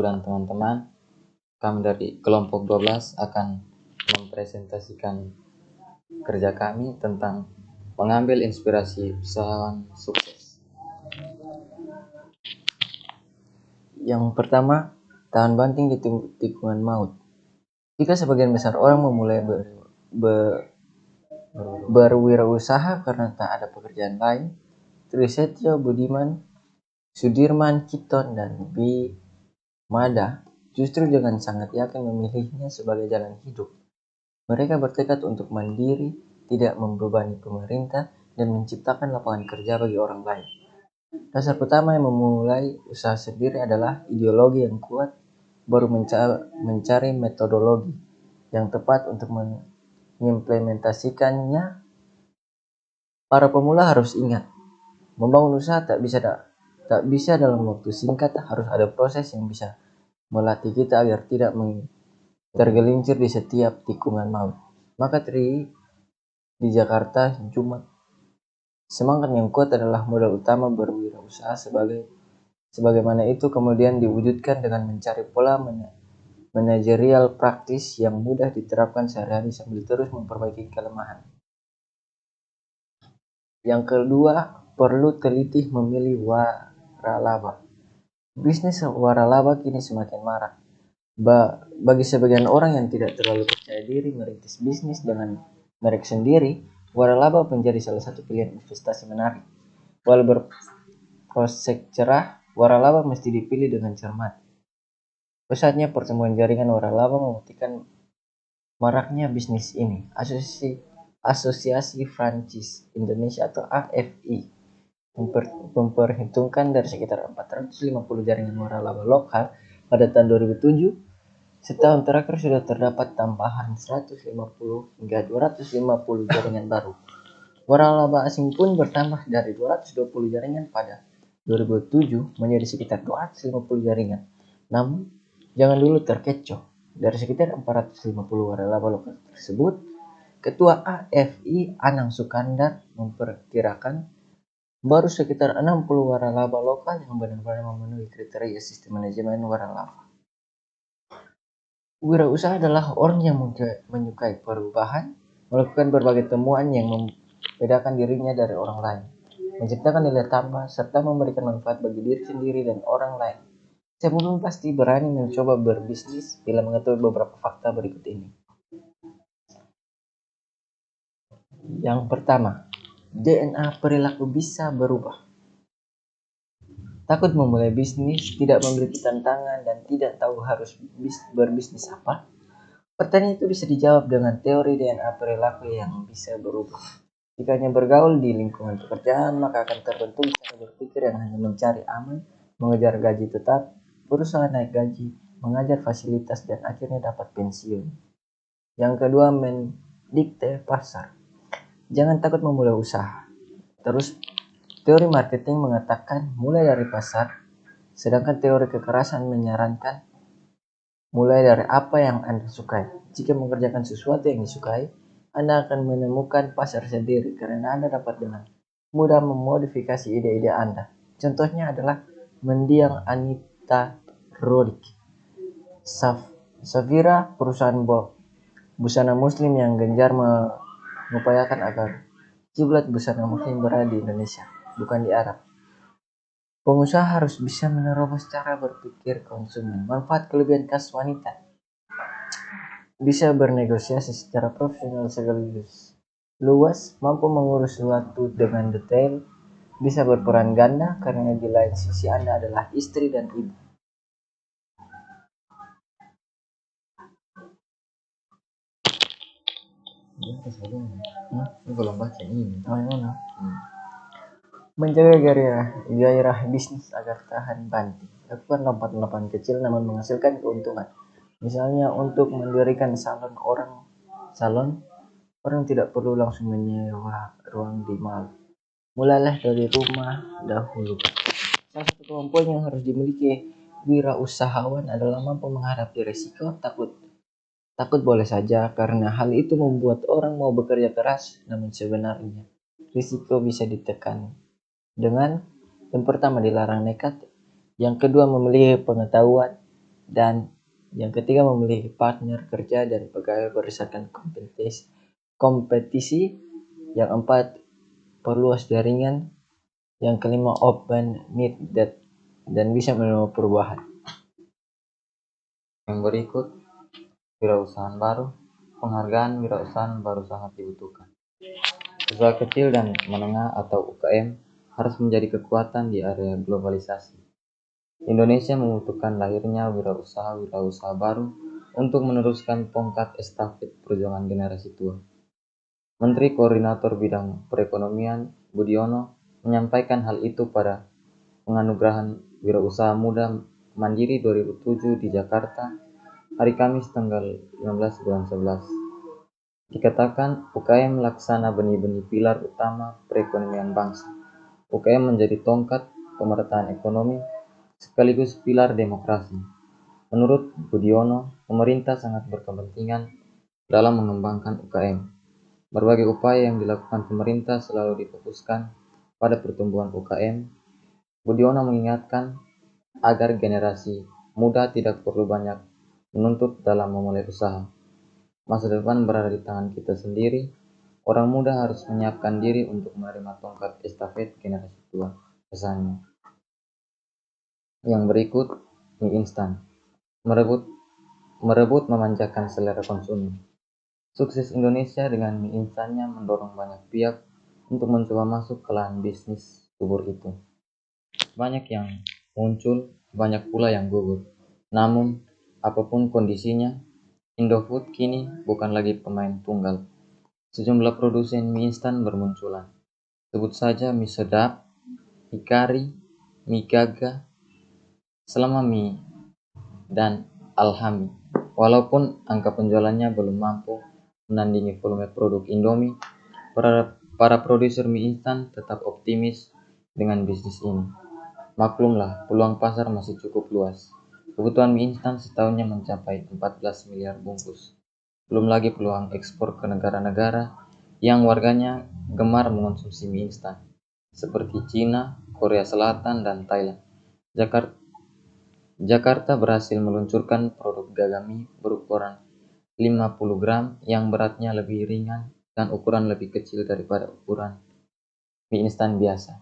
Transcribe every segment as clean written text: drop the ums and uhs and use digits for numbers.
dan teman-teman. Kami dari kelompok 12 akan mempresentasikan kerja kami tentang mengambil inspirasi usahawan sukses. Yang pertama, tahan banting di tikungan maut. Jika sebagian besar orang memulai berwirausaha karena tak ada pekerjaan lain, Trisetyo Budiman, Sudirman Kiton, dan Mada justru dengan sangat yakin memilihnya sebagai jalan hidup. Mereka bertekad untuk mandiri, tidak membebani pemerintah, dan menciptakan lapangan kerja bagi orang lain. Dasar pertama yang memulai usaha sendiri adalah ideologi yang kuat, baru mencari metodologi yang tepat untuk mengimplementasikannya. Para pemula harus ingat, membangun usaha tak bisa dalam waktu singkat, harus ada proses yang bisa melatih kita agar tidak tergelincir di setiap tikungan maut. Maka di Jakarta, Jumat, semangat yang kuat adalah modal utama berwirausaha. Sebagaimana itu kemudian diwujudkan dengan mencari pola manajerial praktis yang mudah diterapkan sehari-hari sambil terus memperbaiki kelemahan. Yang kedua, perlu teliti memilih waralaba. Bisnis waralaba kini semakin marak. Bagi sebagian orang yang tidak terlalu percaya diri merintis bisnis dengan merek sendiri, waralaba menjadi salah satu pilihan investasi menarik. Walau berprospek cerah, waralaba mesti dipilih dengan cermat. Pesatnya pertemuan jaringan waralaba membuktikan maraknya bisnis ini. Asosiasi Franchise Indonesia atau AFI memperhitungkan dari sekitar 450 jaringan waralaba lokal pada tahun 2007, setahun terakhir sudah terdapat tambahan 150 hingga 250 jaringan baru. Waralaba asing pun bertambah dari 220 jaringan pada 2007 menjadi sekitar 250 jaringan. Namun, jangan dulu terkecoh. Dari sekitar 450 waralaba lokal tersebut, Ketua AFI Anang Sukandar memperkirakan baru sekitar 60 waralaba lokal yang benar-benar memenuhi kriteria sistem manajemen waralaba. Wirausaha adalah orang yang menyukai perubahan, melakukan berbagai temuan yang membedakan dirinya dari orang lain, menciptakan nilai tambah, serta memberikan manfaat bagi diri sendiri dan orang lain. Sebelum pasti berani mencoba berbisnis bila mengetahui beberapa fakta berikut ini. Yang pertama, DNA perilaku bisa berubah. Takut memulai bisnis, tidak memiliki tantangan, dan tidak tahu harus berbisnis apa? Pertanyaan itu bisa dijawab dengan teori DNA perilaku yang bisa berubah. Jika hanya bergaul di lingkungan pekerjaan, maka akan terbentuk cara berpikir yang hanya mencari aman, mengejar gaji tetap, berusaha naik gaji, mengajar fasilitas, dan akhirnya dapat pensiun. Yang kedua, mendikte pasar. Jangan takut memulai usaha. Terus, teori marketing mengatakan mulai dari pasar, sedangkan teori kekerasan menyarankan mulai dari apa yang Anda sukai. Jika mengerjakan sesuatu yang disukai, Anda akan menemukan pasar sendiri karena Anda dapat dengan mudah memodifikasi ide-ide Anda. Contohnya adalah mendiang Anita Roddick, Safira, perusahaan busana muslim yang gencar mengupayakan agar kiblat busana muslim berada di Indonesia, bukan di Arab. Pengusaha harus bisa menerobos cara berpikir konsumen, manfaat kelebihan khas wanita, bisa bernegosiasi secara profesional sekaligus luas, mampu mengurus sesuatu dengan detail, bisa berperan ganda karena di lain sisi Anda adalah istri dan ibu. Belum baca ini. Menjaga gairah bisnis agar tahan banting. Lakukan lompat-lompatan kecil namun menghasilkan keuntungan. Misalnya untuk mendirikan salon, orang tidak perlu langsung menyewa ruang di mal. Mulailah dari rumah dahulu. Salah satu kemampuan yang harus dimiliki wirausahawan adalah mampu menghadapi risiko. Takut boleh saja, karena hal itu membuat orang mau bekerja keras, namun sebenarnya risiko bisa ditekan dengan yang pertama dilarang nekat, yang kedua memiliki pengetahuan, Dan yang ketiga, memiliki partner kerja dan pegawai berdasarkan kompetisi. Yang empat, perluas jaringan. Yang kelima, open need dan bisa menerima perubahan. Yang berikut, wirausahaan baru. Penghargaan wirausahaan baru sangat dibutuhkan. Usaha kecil dan menengah atau UKM harus menjadi kekuatan di area globalisasi. Indonesia membutuhkan lahirnya wirausaha baru untuk meneruskan tongkat estafet perjuangan generasi tua. Menteri Koordinator Bidang Perekonomian Budiono menyampaikan hal itu pada penganugerahan Wirausaha Muda Mandiri 2007 di Jakarta hari Kamis tanggal 15 bulan 11. Dikatakan UKM laksana benih-benih pilar utama perekonomian bangsa. UKM menjadi tongkat pemerataan ekonomi sekaligus pilar demokrasi. Menurut Budiono, pemerintah sangat berkepentingan dalam mengembangkan UKM. Berbagai upaya yang dilakukan pemerintah selalu difokuskan pada pertumbuhan UKM. Budiono mengingatkan agar generasi muda tidak perlu banyak menuntut dalam memulai usaha. Masa depan berada di tangan kita sendiri. Orang muda harus menyiapkan diri untuk menerima tongkat estafet generasi tua, pesannya. Yang berikut, mie instan. Merebut memanjakan selera konsumen. Sukses Indonesia dengan mie instannya mendorong banyak pihak untuk mencoba masuk ke lahan bisnis subur itu. Banyak yang muncul, banyak pula yang gugur. Namun, apapun kondisinya, Indofood kini bukan lagi pemain tunggal. Sejumlah produsen mie instan bermunculan. Sebut saja mie sedap, mie kari, mie gaga, Selama Mie, dan Alhami. Walaupun angka penjualannya belum mampu menandingi volume produk Indomie, para produser mie instan tetap optimis dengan bisnis ini. Maklumlah, peluang pasar masih cukup luas. Kebutuhan mie instan setahunnya mencapai 14 miliar bungkus. Belum lagi peluang ekspor ke negara-negara yang warganya gemar mengonsumsi mie instan, seperti Cina, Korea Selatan, dan Thailand. Jakarta berhasil meluncurkan produk gaga mie berukuran 50 gram yang beratnya lebih ringan dan ukuran lebih kecil daripada ukuran mie instan biasa.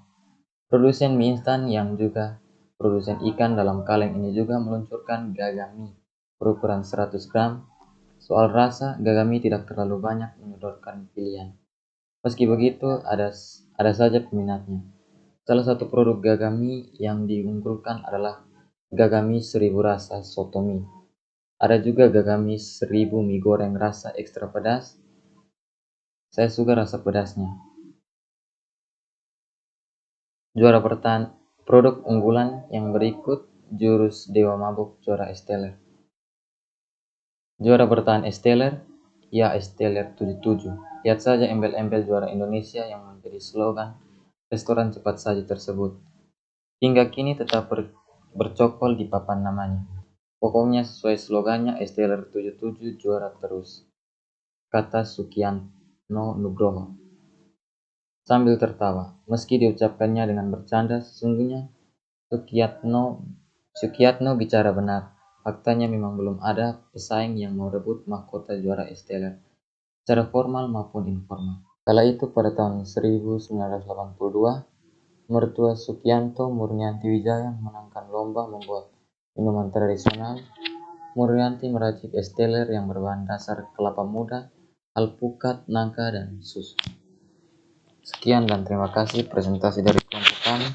Produsen mie instan yang juga produsen ikan dalam kaleng ini juga meluncurkan gaga mie berukuran 100 gram. Soal rasa, gaga mie tidak terlalu banyak menyodorkan pilihan. Meski begitu, ada saja peminatnya. Salah satu produk gaga mie yang diunggulkan adalah gaga mie 1000 rasa soto mie. Ada juga gaga mie 1000 mie goreng rasa ekstra pedas. Saya suka rasa pedasnya. Produk unggulan yang berikut jurus Dewa Mabuk juara Esteller. Juara bertahan Esteller, ya Esteller 77. Lihat saja embel-embel juara Indonesia yang menjadi slogan restoran cepat saji tersebut. Hingga kini tetap bercokol di papan namanya. Pokoknya sesuai slogannya Esteller 77 juara terus, kata Sukiatno Nugroho sambil tertawa. Meski diucapkannya dengan bercanda, sesungguhnya Sukiatno bicara benar. Faktanya memang belum ada pesaing yang mau rebut mahkota juara Esteller, secara formal maupun informal. Kala itu pada tahun 1982, mertua Sukianto, Murnianti Wijaya, memenangkan lomba membuat minuman tradisional. Murnianti meracik Esteller yang berbahan dasar kelapa muda, alpukat, nangka, dan susu. Sekian dan terima kasih presentasi dari kelompok kami.